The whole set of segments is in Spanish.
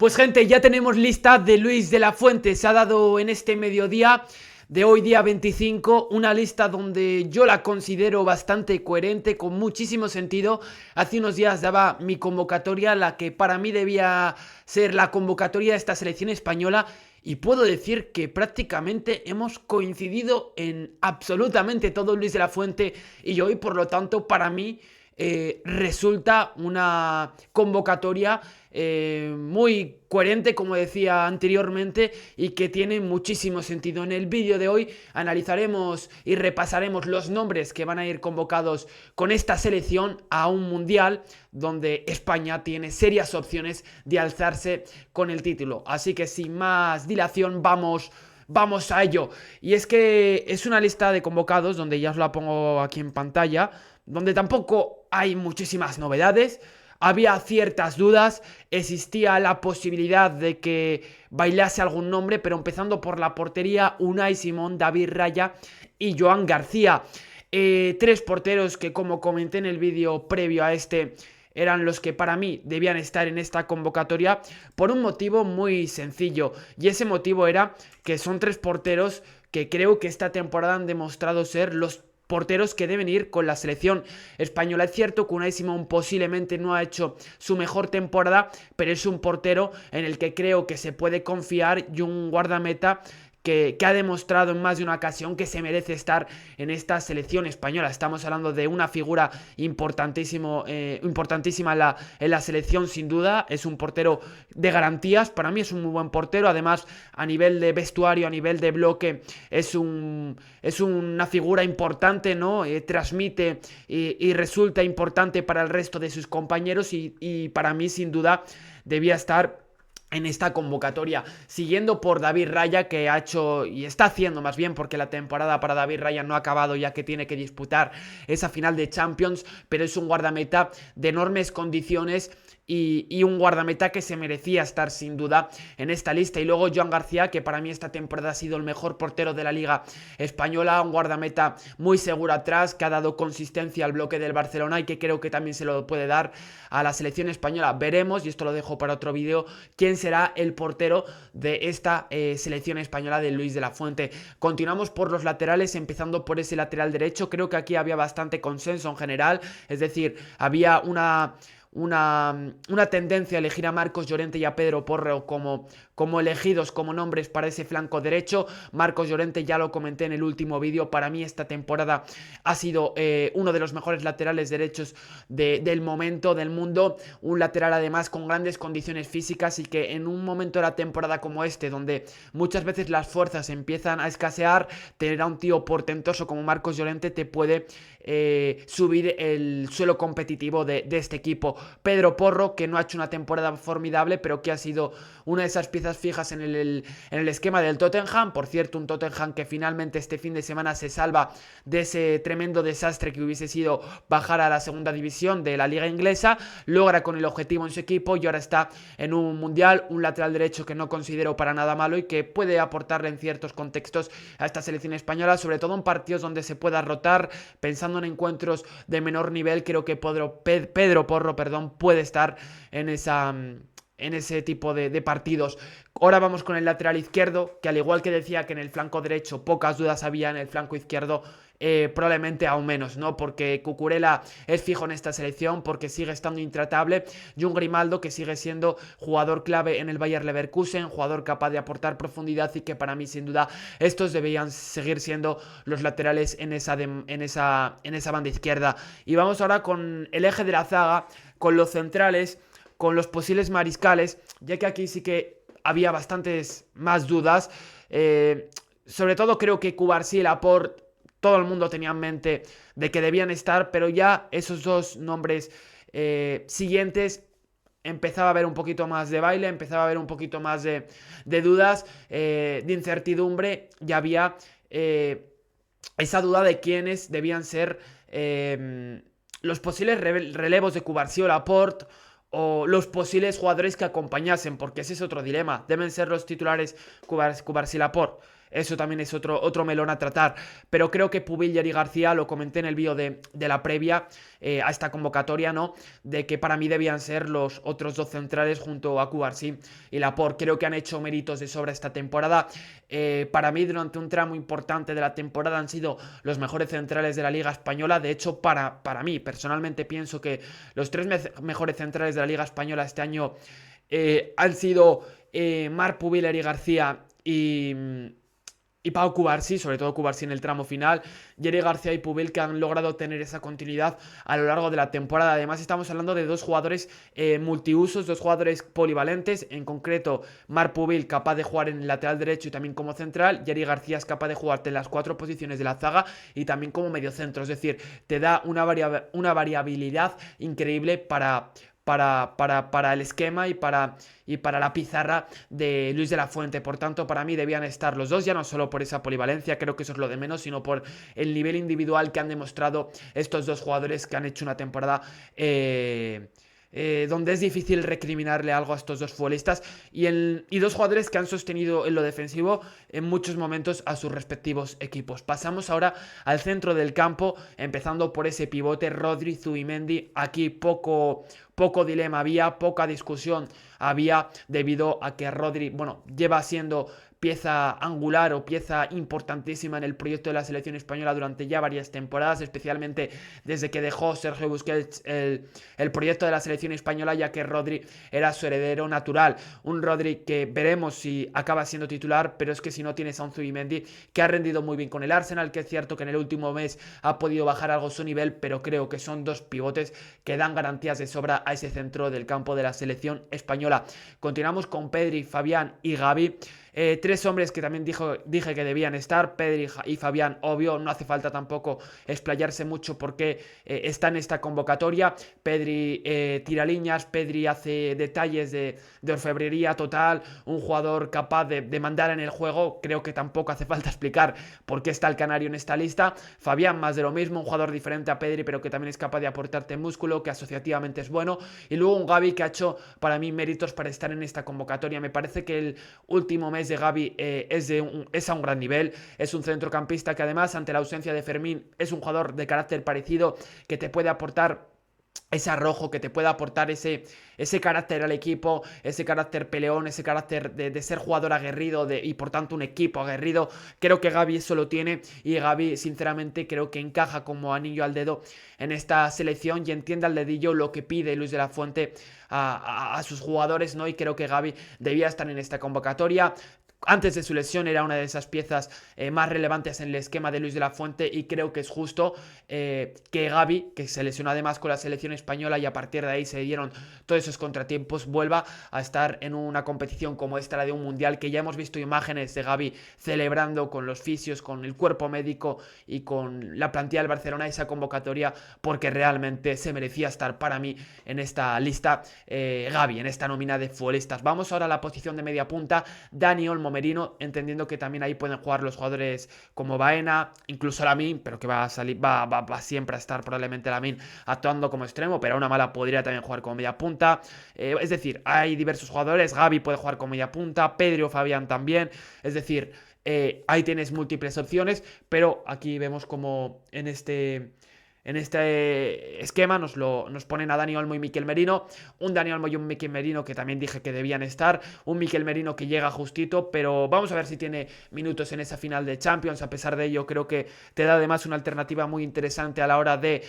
Pues gente, ya tenemos lista de Luis de la Fuente. Se ha dado en este mediodía de hoy día 25 una lista donde yo la considero bastante coherente, con muchísimo sentido. Hace unos días daba mi convocatoria, la que para mí debía ser la convocatoria de esta selección española. Y puedo decir que prácticamente hemos coincidido en absolutamente todo Luis de la Fuente y yo, y por lo tanto para mí resulta una convocatoria muy coherente, como decía anteriormente, y que tiene muchísimo sentido. En el vídeo de hoy analizaremos y repasaremos los nombres que van a ir convocados con esta selección a un mundial donde España tiene serias opciones de alzarse con el título. Así que sin más dilación vamos a ello. Y es que es una lista de convocados donde ya os la pongo aquí en pantalla, donde tampoco hay muchísimas novedades. Había ciertas dudas, existía la posibilidad de que bailase algún nombre, pero empezando por la portería: Unai Simón, David Raya y Joan García. Tres porteros que, como comenté en el vídeo previo a este, eran los que para mí debían estar en esta convocatoria por un motivo muy sencillo. Y ese motivo era que son tres porteros que creo que esta temporada han demostrado ser los porteros que deben ir con la selección española. Es cierto que Unai Simón posiblemente no ha hecho su mejor temporada, pero es un portero en el que creo que se puede confiar, y un guardameta que ha demostrado en más de una ocasión que se merece estar en esta selección española. Estamos hablando de una figura importantísima en la selección, sin duda. Es un portero de garantías. Para mí es un muy buen portero. Además, a nivel de vestuario, a nivel de bloque, es una figura importante, ¿no? Transmite y resulta importante para el resto de sus compañeros, y para mí, sin duda, debía estar en esta convocatoria, siguiendo por David Raya, que ha hecho y está haciendo más bien, porque la temporada para David Raya no ha acabado, ya que tiene que disputar esa final de Champions, pero es un guardameta de enormes condiciones y un guardameta que se merecía estar sin duda en esta lista. Y luego Joan García, que para mí esta temporada ha sido el mejor portero de la Liga Española, un guardameta muy seguro atrás, que ha dado consistencia al bloque del Barcelona y que creo que también se lo puede dar a la selección española. Veremos, y esto lo dejo para otro vídeo, quién será el portero de esta selección española de Luis de la Fuente. Continuamos por los laterales, empezando por ese lateral derecho. Creo que aquí había bastante consenso en general, es decir, había una tendencia a elegir a Marcos Llorente y a Pedro Porro como elegidos como nombres para ese flanco derecho. Marcos Llorente ya lo comenté en el último vídeo, para mí esta temporada ha sido uno de los mejores laterales derechos del momento, del mundo, un lateral además con grandes condiciones físicas, y que en un momento de la temporada como este, donde muchas veces las fuerzas empiezan a escasear, tener a un tío portentoso como Marcos Llorente te puede subir el suelo competitivo de este equipo. Pedro Porro, que no ha hecho una temporada formidable, pero que ha sido una de esas piezas fijas en el esquema del Tottenham. Por cierto, un Tottenham que finalmente este fin de semana se salva de ese tremendo desastre que hubiese sido bajar a la segunda división de la liga inglesa. Logra con el objetivo en su equipo y ahora está en un mundial. Un lateral derecho que no considero para nada malo y que puede aportarle en ciertos contextos a esta selección española, sobre todo en partidos donde se pueda rotar. Pensando en encuentros de menor nivel, creo que Pedro Porro puede estar en ese tipo de partidos. Ahora vamos con el lateral izquierdo, que al igual que decía que en el flanco derecho pocas dudas había, en el flanco izquierdo probablemente aún menos, ¿no? Porque Cucurella es fijo en esta selección, porque sigue estando intratable, y un Grimaldo que sigue siendo jugador clave en el Bayer Leverkusen, jugador capaz de aportar profundidad, y que para mí sin duda estos deberían seguir siendo los laterales en esa banda izquierda. Y vamos ahora con el eje de la zaga, con los centrales, con los posibles mariscales, ya que aquí sí que había bastantes más dudas. Sobre todo creo que Cubarsí y Laporte, todo el mundo tenía en mente de que debían estar, pero ya esos dos nombres siguientes empezaba a haber un poquito más de baile, empezaba a haber un poquito más de dudas, de incertidumbre. Ya había esa duda de quiénes debían ser los posibles relevos de Cubarsí o Laporte, o los posibles jugadores que acompañasen, porque ese es otro dilema. ¿Deben ser los titulares Cubarsí y Laporte? eso también es otro melón a tratar. Pero creo que Pubil y Eric García, lo comenté en el vídeo de la previa a esta convocatoria, ¿no? De que para mí debían ser los otros dos centrales junto a Cubarsí y Laporte. Creo que han hecho méritos de sobra esta temporada. Para mí, durante un tramo importante de la temporada, han sido los mejores centrales de la Liga Española. De hecho, para mí, personalmente pienso que los tres mejores centrales de la Liga Española este año han sido Marc Pubil, Eric García y Pau Cubarsí, sobre todo Cubarsí en el tramo final, Eric García y Pubil, que han logrado tener esa continuidad a lo largo de la temporada. Además, estamos hablando de dos jugadores multiusos, dos jugadores polivalentes, en concreto Marc Pubil capaz de jugar en el lateral derecho y también como central, y Eric García es capaz de jugarte en las 4 posiciones de la zaga y también como mediocentro, es decir, te da una variabilidad increíble para el esquema y para la pizarra de Luis de la Fuente. Por tanto, para mí debían estar los dos, ya no solo por esa polivalencia, creo que eso es lo de menos, sino por el nivel individual que han demostrado estos dos jugadores que han hecho una temporada donde es difícil recriminarle algo a estos dos futbolistas y dos jugadores que han sostenido en lo defensivo en muchos momentos a sus respectivos equipos. Pasamos ahora al centro del campo, empezando por ese pivote Rodri, Zubimendi. Aquí poco dilema había, poca discusión había, debido a que Rodri, bueno, lleva siendo pieza angular o pieza importantísima en el proyecto de la selección española durante ya varias temporadas, especialmente desde que dejó Sergio Busquets el proyecto de la selección española, ya que Rodri era su heredero natural. Un Rodri que veremos si acaba siendo titular, pero es que si no tienes a un Zubimendi que ha rendido muy bien con el Arsenal, que es cierto que en el último mes ha podido bajar algo su nivel, pero creo que son dos pivotes que dan garantías de sobra a ese centro del campo de la selección española. Continuamos con Pedri, Fabián y Gavi. Tres hombres que también dije que debían estar, Pedri y Fabián, obvio, no hace falta tampoco explayarse mucho porque está en esta convocatoria. Pedri tira líneas, Pedri hace detalles de orfebrería total, un jugador capaz de mandar en el juego. Creo que tampoco hace falta explicar por qué está el canario en esta lista. Fabián, más de lo mismo, un jugador diferente a Pedri, pero que también es capaz de aportarte músculo, que asociativamente es bueno. Y luego un Gavi que ha hecho para mí méritos para estar en esta convocatoria. Me parece que el último mes de Gavi es a un gran nivel, es un centrocampista que además, ante la ausencia de Fermín, es un jugador de carácter parecido, que te puede aportar ese arrojo, que te puede aportar ese carácter al equipo, ese carácter peleón, ese carácter de ser jugador aguerrido y por tanto un equipo aguerrido. Creo que Gavi eso lo tiene y Gavi sinceramente creo que encaja como anillo al dedo en esta selección y entiende al dedillo lo que pide Luis de la Fuente a sus jugadores, ¿no? Y creo que Gavi debía estar en esta convocatoria. Antes de su lesión era una de esas piezas más relevantes en el esquema de Luis de la Fuente y creo que es justo que Gavi, que se lesionó además con la selección española y a partir de ahí se dieron todos esos contratiempos, vuelva a estar en una competición como esta, la de un mundial, que ya hemos visto imágenes de Gavi celebrando con los fisios, con el cuerpo médico y con la plantilla del Barcelona esa convocatoria, porque realmente se merecía estar para mí en esta lista Gavi, en esta nómina de futbolistas. Vamos ahora a la posición de media punta, Dani Olmo, Merino, entendiendo que también ahí pueden jugar los jugadores como Baena, incluso Lamine, pero que va siempre a estar probablemente Lamine actuando como extremo, pero a una mala podría también jugar como media punta. Es decir, hay diversos jugadores, Gavi puede jugar como media punta, Pedri o Fabián también, es decir, ahí tienes múltiples opciones, pero aquí vemos como en este esquema nos ponen a Dani Olmo y Mikel Merino. Un Dani Olmo y un Mikel Merino que también dije que debían estar. Un Mikel Merino que llega justito, pero vamos a ver si tiene minutos en esa final de Champions. A pesar de ello, creo que te da además una alternativa muy interesante a la hora de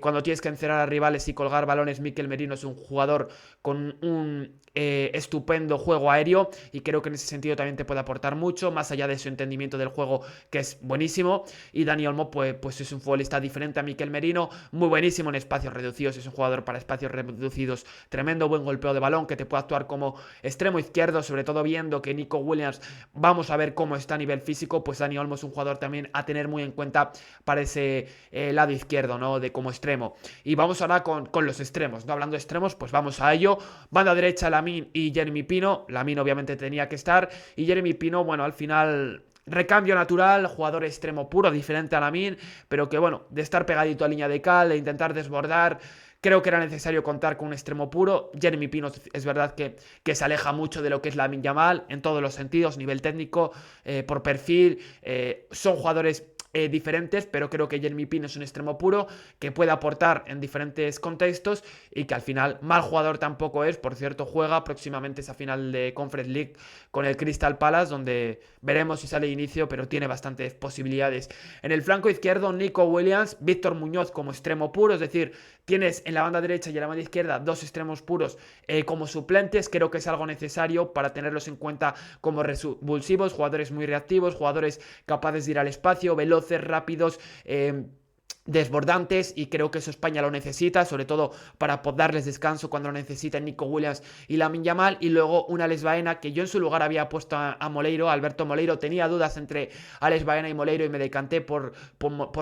cuando tienes que encerrar a rivales y colgar balones. Mikel Merino es un jugador con un estupendo juego aéreo y creo que en ese sentido también te puede aportar mucho, más allá de su entendimiento del juego, que es buenísimo. Y Dani Olmo pues es un futbolista diferente a Mikel Merino, muy buenísimo en espacios reducidos, es un jugador para espacios reducidos, tremendo buen golpeo de balón, que te puede actuar como extremo izquierdo, sobre todo viendo que Nico Williams, vamos a ver cómo está a nivel físico, pues Dani Olmo es un jugador también a tener muy en cuenta para ese lado izquierdo, ¿no? De como extremo. Y vamos ahora con los extremos, ¿no? Hablando de extremos, pues vamos a ello. Banda derecha, Lamine y Jeremy Pino. Lamine obviamente tenía que estar, y Jeremy Pino, bueno, al final recambio natural, jugador extremo puro, diferente a Lamine, pero que bueno, de estar pegadito a línea de cal, de intentar desbordar, Creo que era necesario contar con un extremo puro. Jeremy Pino es verdad que se aleja mucho de lo que es Lamine Yamal en todos los sentidos, nivel técnico, por perfil. Son jugadores diferentes, pero creo que Jeremy Pino es un extremo puro que puede aportar en diferentes contextos y que al final mal jugador tampoco es. Por cierto, juega próximamente esa final de Conference League con el Crystal Palace, donde veremos si sale de inicio, pero tiene bastantes posibilidades. En el flanco izquierdo, Nico Williams, Víctor Muñoz como extremo puro, es decir, tienes en la banda derecha y en la banda izquierda dos extremos puros como suplentes. Creo que es algo necesario para tenerlos en cuenta como revulsivos, jugadores muy reactivos, jugadores capaces de ir al espacio, veloces, rápidos, desbordantes, y creo que eso España lo necesita, sobre todo para darles descanso cuando lo necesiten Nico Williams y Lamine Yamal. Y luego un Alex Baena, que yo en su lugar había puesto a Moleiro, Alberto Moleiro. Tenía dudas entre Alex Baena y Moleiro y me decanté por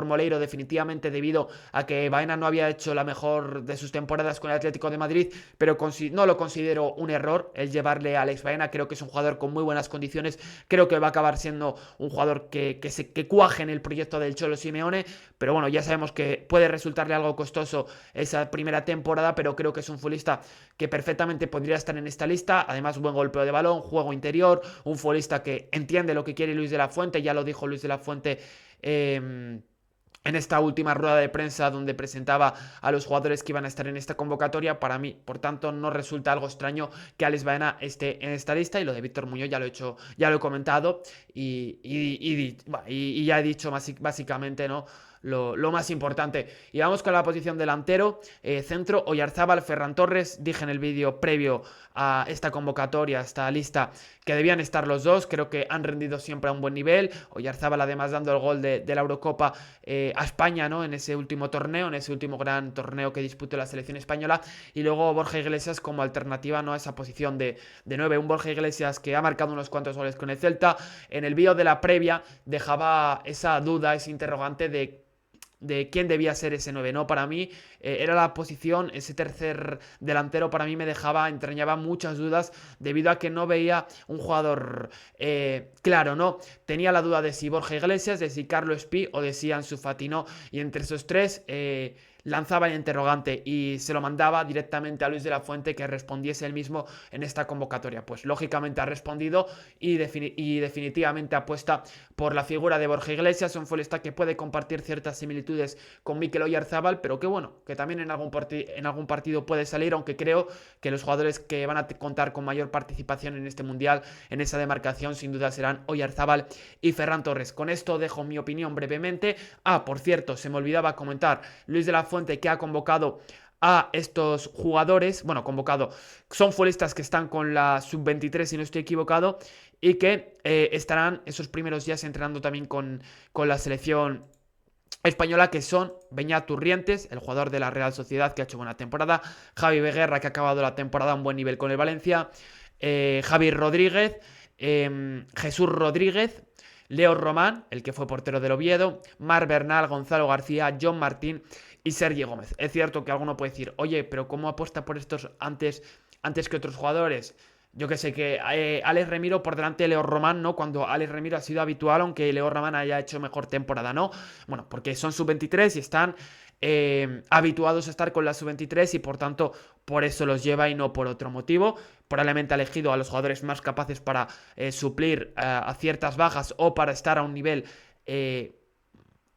Moleiro definitivamente, debido a que Baena no había hecho la mejor de sus temporadas con el Atlético de Madrid, pero no lo considero un error el llevarle a Alex Baena. Creo que es un jugador con muy buenas condiciones, creo que va a acabar siendo un jugador que cuaje en el proyecto del Cholo Simeone, pero bueno, ya sabemos que puede resultarle algo costoso esa primera temporada, pero creo que es un futbolista que perfectamente podría estar en esta lista. Además, buen golpeo de balón, juego interior, un futbolista que entiende lo que quiere Luis de la Fuente. Ya lo dijo Luis de la Fuente en esta última rueda de prensa donde presentaba a los jugadores que iban a estar en esta convocatoria. Para mí, por tanto, no resulta algo extraño que Alex Baena esté en esta lista. Y lo de Víctor Muñoz ya lo he comentado y ya he dicho básicamente, ¿no?, lo más importante. Y vamos con la posición delantero. Centro, Oyarzábal, Ferran Torres. Dije en el vídeo previo a esta convocatoria, a esta lista, que debían estar los dos. Creo que han rendido siempre a un buen nivel. Oyarzábal, además, dando el gol de la Eurocopa a España, ¿no?, en ese último torneo, en ese último gran torneo que disputó la selección española. Y luego Borja Iglesias como alternativa, ¿no?, a esa posición de 9. Un Borja Iglesias que ha marcado unos cuantos goles con el Celta. En el vídeo de la previa dejaba esa duda, ese interrogante de quién debía ser ese 9, ¿no? Para mí era la posición, ese tercer delantero para mí entrañaba muchas dudas, debido a que no veía un jugador claro, ¿no? Tenía la duda de si Borja Iglesias, de si Carlos Pi o de si Ansu Fati, ¿no? Y entre esos tres lanzaba el interrogante y se lo mandaba directamente a Luis de la Fuente que respondiese él mismo en esta convocatoria. Pues lógicamente ha respondido y definitivamente apuesta por la figura de Borja Iglesias, un futbolista que puede compartir ciertas similitudes con Mikel Oyarzábal, pero que bueno, que también en algún partido puede salir, aunque creo que los jugadores que van a contar con mayor participación en este Mundial, en esa demarcación, sin duda serán Oyarzábal y Ferran Torres. Con esto dejo mi opinión brevemente. Por cierto, se me olvidaba comentar, Luis de la Fuente, que ha convocado a estos jugadores, bueno, son futbolistas que están con la sub-23, si no estoy equivocado, y que estarán esos primeros días entrenando también con la selección española, que son Beñat Turrientes, el jugador de la Real Sociedad, que ha hecho buena temporada, Javi Beguerra, que ha acabado la temporada a un buen nivel con el Valencia, Javi Rodríguez, Jesús Rodríguez, Leo Román, el que fue portero del Oviedo, Mar Bernal, Gonzalo García, John Martín y Sergi Gómez. Es cierto que alguno puede decir, oye, pero ¿cómo apuesta por estos antes que otros jugadores? Yo que sé, que Alex Remiro por delante de Leo Román, ¿no? Cuando Alex Remiro ha sido habitual, aunque Leo Román haya hecho mejor temporada, ¿no? Bueno, porque son sub-23 y están habituados a estar con la sub-23 y por tanto por eso los lleva y no por otro motivo. Probablemente ha elegido a los jugadores más capaces para suplir a ciertas bajas o para estar a un nivel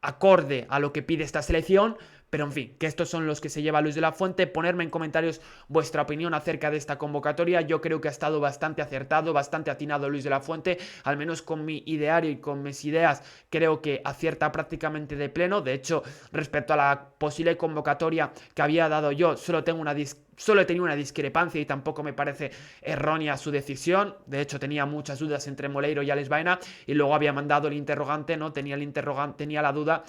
acorde a lo que pide esta selección. Pero en fin, que estos son los que se lleva Luis de la Fuente. Ponerme en comentarios vuestra opinión acerca de esta convocatoria. Yo creo que ha estado bastante acertado, bastante atinado Luis de la Fuente. Al menos con mi ideario y con mis ideas, creo que acierta prácticamente de pleno. De hecho, respecto a la posible convocatoria que había dado yo, solo he tenido una discrepancia y tampoco me parece errónea su decisión. De hecho, tenía muchas dudas entre Moleiro y Alex Baena y luego había mandado el interrogante, ¿no? Tenía la duda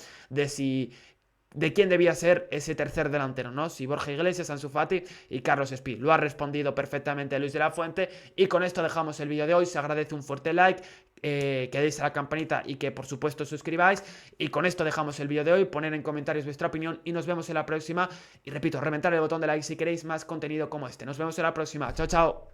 de quién debía ser ese tercer delantero, ¿no? Si Borja Iglesias, Ansu Fati y Carlos Espí. Lo ha respondido perfectamente Luis de la Fuente. Y con esto dejamos el vídeo de hoy. Se agradece un fuerte like, que deis a la campanita y que por supuesto suscribáis. Y con esto dejamos el vídeo de hoy. Poner en comentarios vuestra opinión y nos vemos en la próxima. Y repito, reventar el botón de like si queréis más contenido como este. Nos vemos en la próxima. Chao, chao.